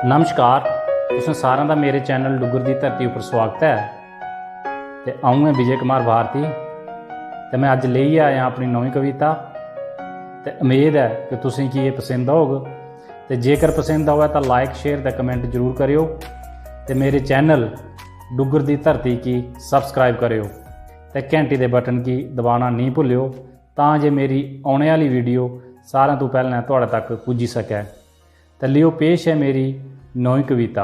नमस्कार, तुसें सारें दा मेरे चैनल डुग्गर दी धरती उपर स्वागत है। तो अऊँ है विजय कुमार भारती, तो मैं अज लेइयै आया अपनी नवीं कविता। तो उम्मीद है कि तुसें कि ये पसंद होग। तो जेकर पसंद आवे तो लाइक शेयर ते कमेंट जरूर करियो। तो मेरे चैनल डुग्गर दी धरती की सबसक्राइब करियो तो घंटी दे बटन की दबाना नहीं भुल्लियो, तां जे मेरी आने वाली वीडियो सारें तो पहले तुहाडे तक पुज्जी सकै। तो लियो पेश है मेरी नौवीं कविता।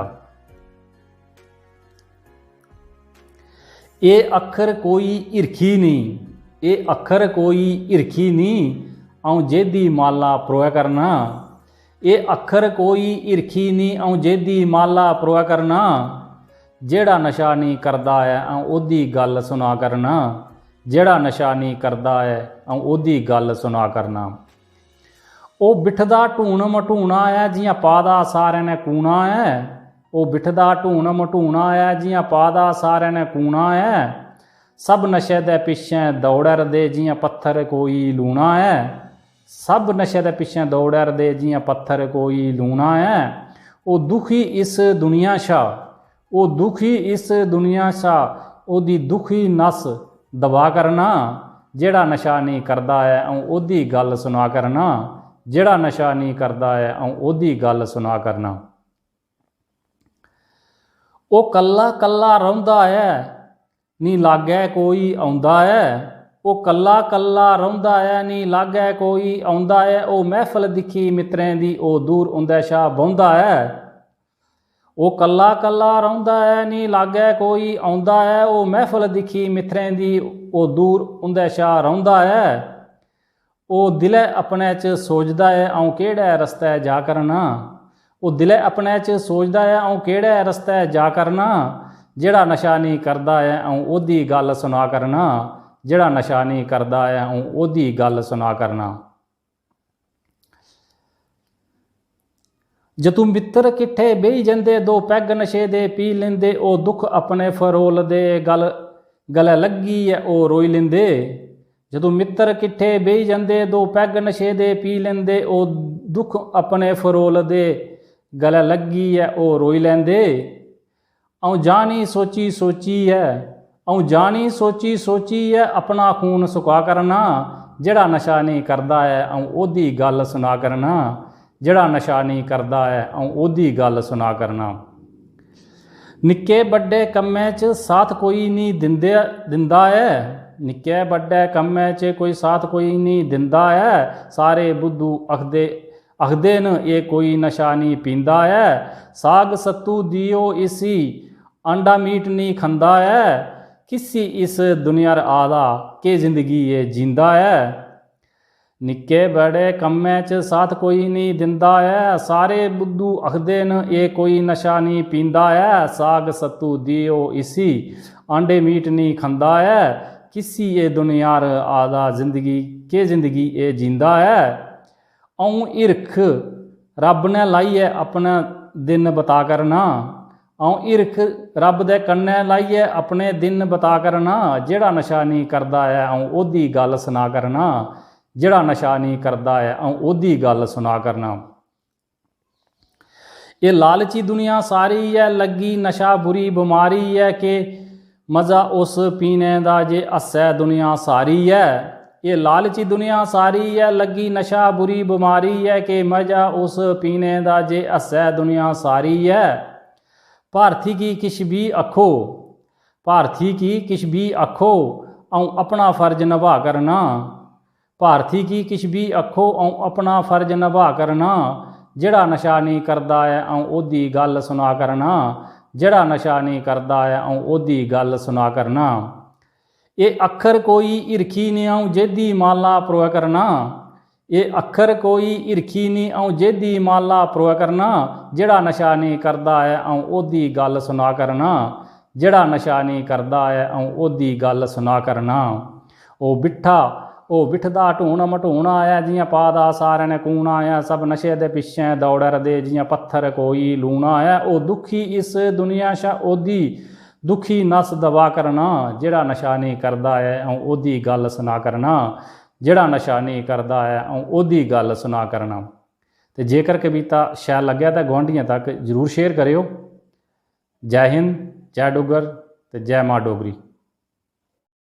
ये अखर कोई हिरखी नहीं, ये अखर कोई हिरखी नहीं, आऊं जेदी माला परोया करना। ये अखर कोई हिरखी नहीं, आऊं जेदी माला परोया करना। जेड़ा नशा नहीं करदा है आऊं ओदी गल सुना करना। जेड़ा नशा नहीं करदा है आऊं ओदी गल सुना करना। ओ बिठदा ढूण मटूणा है जियां पादा सारे ने कूणा है। ओ बिठदा ढूण मटूणा है जियां पादा सारे ने कूणा है। सब नशे दे पिछे दौड़र दे जियां पत्थर कोई लूणा है। सब नशे दे पिछे दौड़र दे जियां पत्थर कोई लूणा है। ओ दुखी इस दुनिया शा, ओ दुखी इस दुनिया शा, ओदी दुखी नस दबा करना। जेड़ा नशा नहीं करदा है आऊं ओदी गल सुना करना। जेड़ा नशा नहीं करदा है आऊं ओदी गल सुना करना। ओ कल्ला कल्ला रौंदा है नी लागै कोई आउंदा है। ओ कल्ला कल्ला रौंदा है नी लागै कोई आउंदा है। ओ महफल दिखी मित्रें दी ओ दूर उंदे शा बौंदा है। ओ कल्ला कल्ला रौंदा है नी लागै कोई आउंदा है। ओ महफल दिखी मित्रें दी ओ दूर उंदे शा रौंदा है। ओ दिले अपने च सोचदा है आऊं केड़े रस्ते जा करना। ओ दिले अपने च सोचदा है आऊं केड़े रस्ते जा करना। जेड़ा नशा नहीं करदा है आऊं ओदी गल सुना करना। जेड़ा नशा नहीं करदा है आऊं ओदी गल सुना करना। जदों मित्र किट्ठे बेही जंदे दो पैग नशे दे पी लेंदे। ओ दुख अपने फरोल दे गले लगी है ओ रोई लेंदे। जदों मित्र किट्ठे बेही जंदे दो पैग नशे दे पी लेंदे। ओ दुख अपने फरोल दे गले लगी है ओ रोई लेंदे। आऊं जानी सोची सोची है, आऊं जानी सोची सोची है अपना खून सुका करना। जेड़ा नशा नहीं करदा है आऊं ओदी गल सुना करना। जेड़ा नशा नहीं करदा है आऊं ओदी गल सुना करना। निक्के बड्डे कम्में च साथ कोई नहीं दिंदा है। निक्के बड्डे कम्में च कोई साथ कोई नहीं दिंदा है। सारे बुद्धू आखदे न ये कोई नशा नहीं पींदा है। साग सत्तू दियो इसी अंडा मीट नहीं खंदा है। किसी इस दुनिया आदा के जिंदगी ये जींदा है। निक्के बड़े कम्में च साथ कोई नहीं दिंदा है। सारे बुद्धू आखदे न ये कोई नशा नहीं पींदा है। साग सत्तू दियो इसी अंडे मीट नहीं खंदा है। किसी ये दुनिया आदा जिंदगी ये जींदा है। आऊं इरख रब ने लाइए अपना दिन बता करना। आऊं इरख रब दे कन्ने लाइए अपने दिन बता करना। जेड़ा नशा नहीं करदा है आऊं ओदी गल सुना करना। जेड़ा नशा नहीं करदा है आऊं ओदी गल सुना करना। ये लालची दुनिया सारी है लगी नशा बुरी बीमारी है। कि मज़ा उस पीने दा जे हस्सै दुनिया सारी है। ये लालची दुनिया सारी है लगी नशा बुरी बीमारी है। कि मज़ा उस पीने दा जे हस्सै दुनिया सारी है। भारती की किश भी आखो, भारती की किश भी आखो, आऊं अपना फर्ज निभा करना। भारती की किश भी आखो आऊं अपना फर्ज निभा करना। जेड़ा नशा नहीं करदा है आऊं ओदी गल सुना करना। जेड़ा नशा नहीं करदा है आऊं ओदी गल सुना करना। ये अखर कोई हिरखी नहीं आऊं जेदी माला परोया करना। ये अखर कोई हिरखी नहीं आऊं जेदी माला परोया करना। जेड़ा नशा नहीं करदा है आऊं ओदी गल सुना करना। जेड़ा नशा नहीं करदा है आऊं ओदी गल सुना करना। ओ बिठदा ढूण मटूणा है जियां पादा सारे ने कूणा है। सब नशे दे पिछे दौड़र दे जियां पत्थर कोई लूणा है। ओ दुखी इस दुनिया शा ओदी दुखी नस दबा करना। जेड़ा नशा नहीं करदा है आऊं ओदी गल सुना करना। जेड़ा नशा नहीं करदा है आऊं ओदी गल सुना करना। ਤੇ ਜੇਕਰ ਕਵਿਤਾ ਸ਼ੈਲ ਲੱਗਿਆ ਤਾਂ ਗੁਆਂਢੀਆਂ ਤੱਕ ਜ਼ਰੂਰ ਸ਼ੇਅਰ ਕਰਿਓ। ਜੈ ਹਿੰਦ, ਜੈ ਡੁੱਗਰ ਤੇ ਜੈ ਮਾਂ ਡੋਗਰੀ।